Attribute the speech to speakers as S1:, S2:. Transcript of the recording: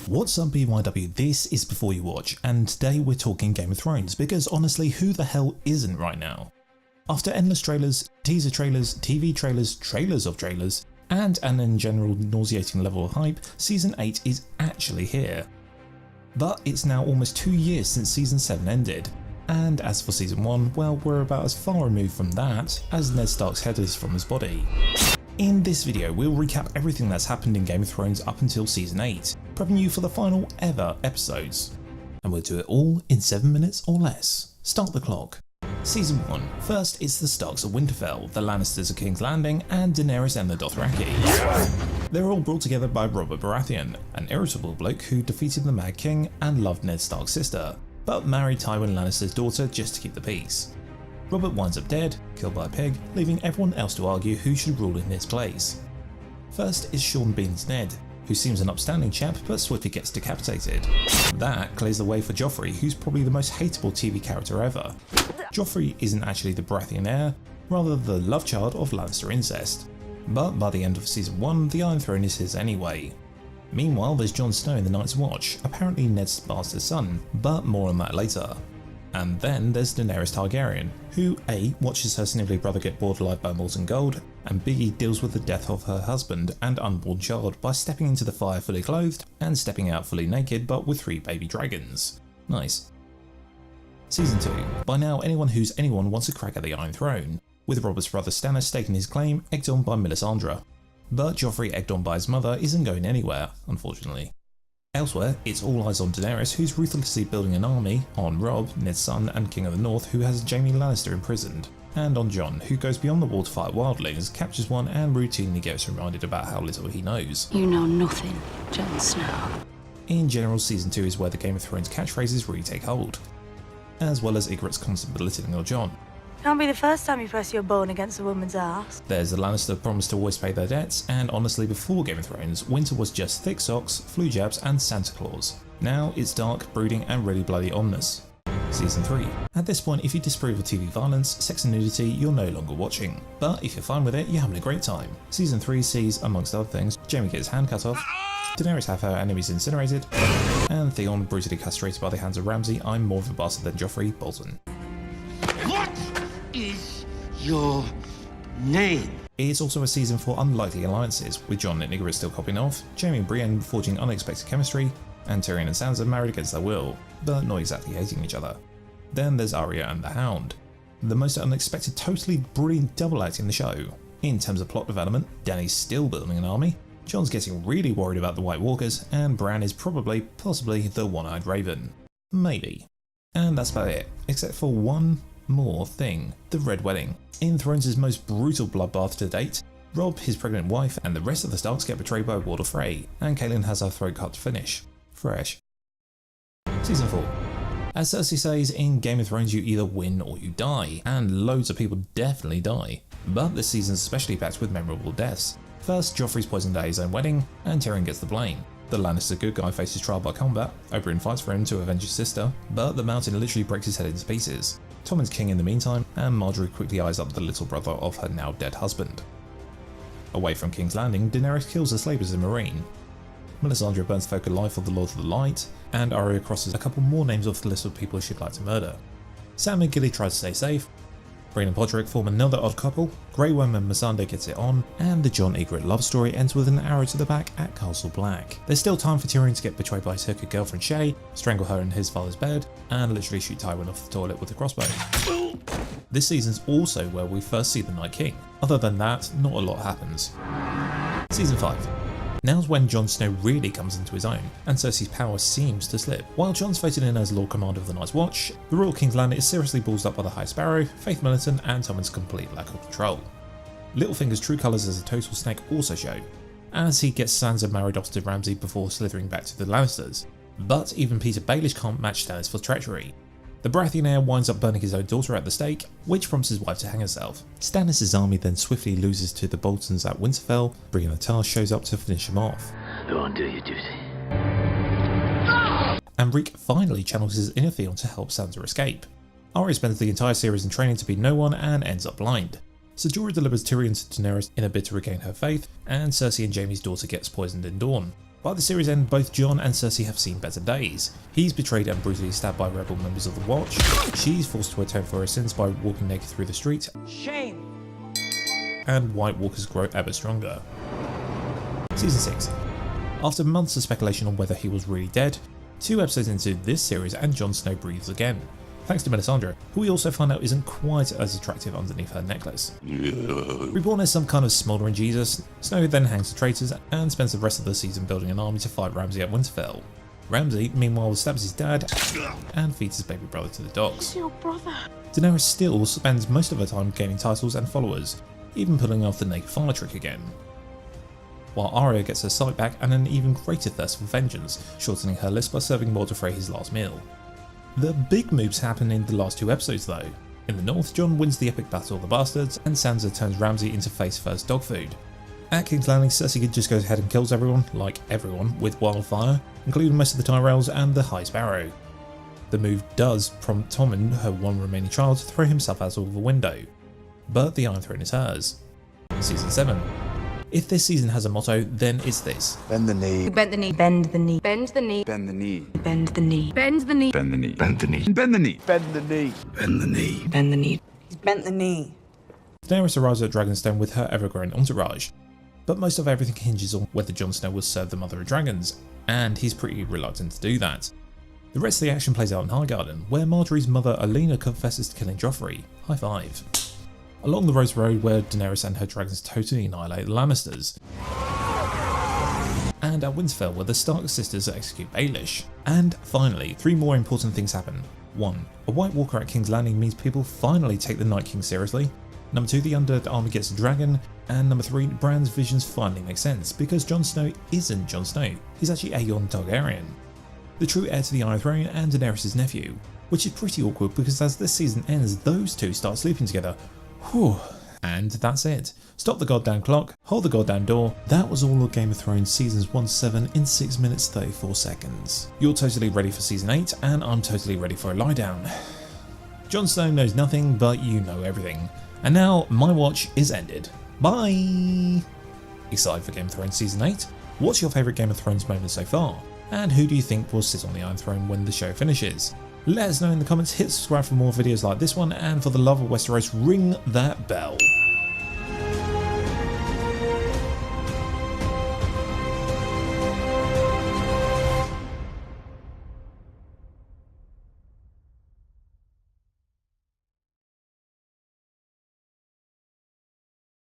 S1: What's up BYW, this is Before You Watch, and today we're talking Game of Thrones because honestly who the hell isn't right now? After endless trailers, teaser trailers, TV trailers, trailers of trailers, and an in general nauseating level of hype, Season 8 is actually here. But it's now almost 2 years since Season 7 ended, and as for Season 1, well we're about as far removed from that as Ned Stark's head is from his body. In this video we'll recap everything that's happened in Game of Thrones up until Season 8, prepping you for the final ever episodes. And we'll do it all in 7 minutes or less. Start the clock. Season 1. First it's the Starks of Winterfell, the Lannisters of King's Landing, and Daenerys and the Dothraki. They're all brought together by Robert Baratheon, an irritable bloke who defeated the Mad King and loved Ned Stark's sister, but married Tywin Lannister's daughter just to keep the peace. Robert winds up dead, killed by a pig, leaving everyone else to argue who should rule in his place. First is Sean Bean's Ned, who seems an upstanding chap but swiftly gets decapitated. That clears the way for Joffrey, who's probably the most hateable TV character ever. Joffrey isn't actually the Baratheon heir, rather the love child of Lannister incest. But by the end of Season 1, the Iron Throne is his anyway. Meanwhile there's Jon Snow in the Night's Watch, apparently Ned's bastard son, but more on that later. And then there's Daenerys Targaryen, who A. watches her snivelly brother get bored alive by molten gold, and B. deals with the death of her husband and unborn child by stepping into the fire fully clothed and stepping out fully naked but with 3 baby dragons. Nice. Season 2. By now anyone who's anyone wants a crack at the Iron Throne, with Robert's brother Stannis staking his claim, egged on by Melisandre. But Joffrey, egged on by his mother, isn't going anywhere, unfortunately. Elsewhere, it's all eyes on Daenerys, who's ruthlessly building an army, on Robb, Ned's son and King of the North, who has Jaime Lannister imprisoned, and on Jon, who goes beyond the wall to fight wildlings, captures one and routinely gets reminded about how little he knows.
S2: You know nothing, Jon Snow.
S1: In general, Season 2 is where the Game of Thrones catchphrases really take hold, as well as Ygritte's constant belittling of Jon.
S3: Can't be the first time you press your bone against a woman's ass.
S1: There's the Lannister promise to always pay their debts, and honestly before Game of Thrones, winter was just thick socks, flu jabs and Santa Claus. Now it's dark, brooding and really bloody ominous. Season 3. At this point, if you disapprove of TV violence, sex and nudity, you're no longer watching. But if you're fine with it, you're having a great time. Season 3 sees, amongst other things, Jaime get his hand cut off, Daenerys have her enemies incinerated, and Theon brutally castrated by the hands of Ramsay. I'm more of a bastard than Joffrey Bolton.
S4: What is your name?
S1: It's also a season for unlikely alliances, with Jon and Ygritte still copying off, Jaime and Brienne forging unexpected chemistry, and Tyrion and Sansa married against their will, but not exactly hating each other. Then there's Arya and the Hound, the most unexpected totally brilliant double act in the show. In terms of plot development, Dany's still building an army, Jon's getting really worried about the White Walkers, and Bran is possibly the one-eyed raven. Maybe. And that's about it, except for one more thing, the Red Wedding. In Thrones' most brutal bloodbath to date, Robb, his pregnant wife, and the rest of the Starks get betrayed by Walder Frey, and Catelyn has her throat cut to finish. Fresh. Season 4. As Cersei says, in Game of Thrones you either win or you die, and loads of people definitely die. But this season's especially packed with memorable deaths. First, Joffrey's poisoned at his own wedding, and Tyrion gets the blame. The Lannister good guy faces trial by combat, Oberyn fights for him to avenge his sister, but the mountain literally breaks his head into pieces. Tommen's king in the meantime, and Margaery quickly eyes up the little brother of her now dead husband. Away from King's Landing, Daenerys kills the slavers in Meereen. Melisandre burns folk alive of the Lord of the Light, and Arya crosses a couple more names off the list of people she'd like to murder. Sam and Gilly try to stay safe, Brienne and Podrick form another odd couple, Grey Worm and Missandei gets it on, and the Jon Ygritte love story ends with an arrow to the back at Castle Black. There's still time for Tyrion to get betrayed by his hooker girlfriend Shae, strangle her in his father's bed, and literally shoot Tywin off the toilet with a crossbow. This season's also where we first see the Night King. Other than that, not a lot happens. Season 5. Now's when Jon Snow really comes into his own, and Cersei's power seems to slip. While Jon's voted in as Lord Commander of the Night's Watch, the Royal King's Landing is seriously ballsed up by the High Sparrow, Faith Militant, and Tommen's complete lack of control. Littlefinger's true colours as a total snake also show, as he gets Sansa married off to Ramsay before slithering back to the Lannisters. But even Peter Baelish can't match Stannis for treachery. The Baratheon heir winds up burning his own daughter at the stake, which prompts his wife to hang herself. Stannis' army then swiftly loses to the Boltons at Winterfell. Brienne the Tar shows up to finish him off.
S4: Go and do your duty.
S1: And Reek finally channels his inner Theon to help Sansa escape. Arya spends the entire series in training to be no one and ends up blind. So Jorah delivers Tyrion to Daenerys in a bid to regain her faith, and Cersei and Jaime's daughter gets poisoned in Dawn. By the series end, both Jon and Cersei have seen better days. He's betrayed and brutally stabbed by rebel members of the Watch. She's forced to atone for her sins by walking naked through the street.
S5: Shame!
S1: And White Walkers grow ever stronger. Season 6. After months of speculation on whether he was really dead, 2 episodes into this series and Jon Snow breathes again. Thanks to Melisandre, who we also find out isn't quite as attractive underneath her necklace. Reborn as some kind of smouldering Jesus, Snow then hangs the traitors and spends the rest of the season building an army to fight Ramsay at Winterfell. Ramsay, meanwhile, stabs his dad and feeds his baby brother to the dogs.
S3: It's your brother.
S1: Daenerys still spends most of her time gaining titles and followers, even pulling off the naked fire trick again. While Arya gets her sight back and an even greater thirst for vengeance, shortening her list by serving more to Frey his last meal. The big moves happen in the last 2 episodes though. In the north, Jon wins the epic Battle of the Bastards, and Sansa turns Ramsay into face-first dog food. At King's Landing, Cersei just goes ahead and kills everyone, like everyone, with wildfire, including most of the Tyrells and the High Sparrow. The move does prompt Tommen, her one remaining child, to throw himself out of the window. But the Iron Throne is hers. Season 7. If this season has a motto, then it's this.
S6: Bend the knee.
S5: Bend the knee. Bend the knee. Bend the knee.
S6: Bend the knee.
S5: Bend the knee. Bend the knee.
S6: Bend the knee. Bend the knee. Bend the knee. Bend the knee. Bend the knee.
S5: Bend the knee. He's bent the knee.
S1: Daenerys arrives at Dragonstone with her ever-growing entourage, but most of everything hinges on whether Jon Snow will serve the Mother of Dragons, and he's pretty reluctant to do that. The rest of the action plays out in Highgarden, where Marjorie's mother Alina confesses to killing Joffrey. High five. Along the Rose Road, where Daenerys and her dragons totally annihilate the Lannisters. And at Winterfell, where the Stark sisters execute Baelish. And finally, 3 more important things happen. 1. A White Walker at King's Landing means people finally take the Night King seriously. Number 2, the undead army gets a dragon. And number 3, Bran's visions finally make sense, because Jon Snow isn't Jon Snow, he's actually Aegon Targaryen, the true heir to the Iron Throne and Daenerys' nephew. Which is pretty awkward because as this season ends, those 2 start sleeping together. Whew. And that's it. Stop the goddamn clock, hold the goddamn door. That was all of Game of Thrones seasons 1 to 7 in 6 minutes 34 seconds. You're totally ready for season 8 and I'm totally ready for a lie down. Jon Snow knows nothing, but you know everything. And now my watch is ended. Bye! Excited for Game of Thrones season 8? What's your favourite Game of Thrones moment so far? And who do you think will sit on the Iron Throne when the show finishes? Let us know in the comments, hit subscribe for more videos like this one, and for the love of Westeros, ring that bell.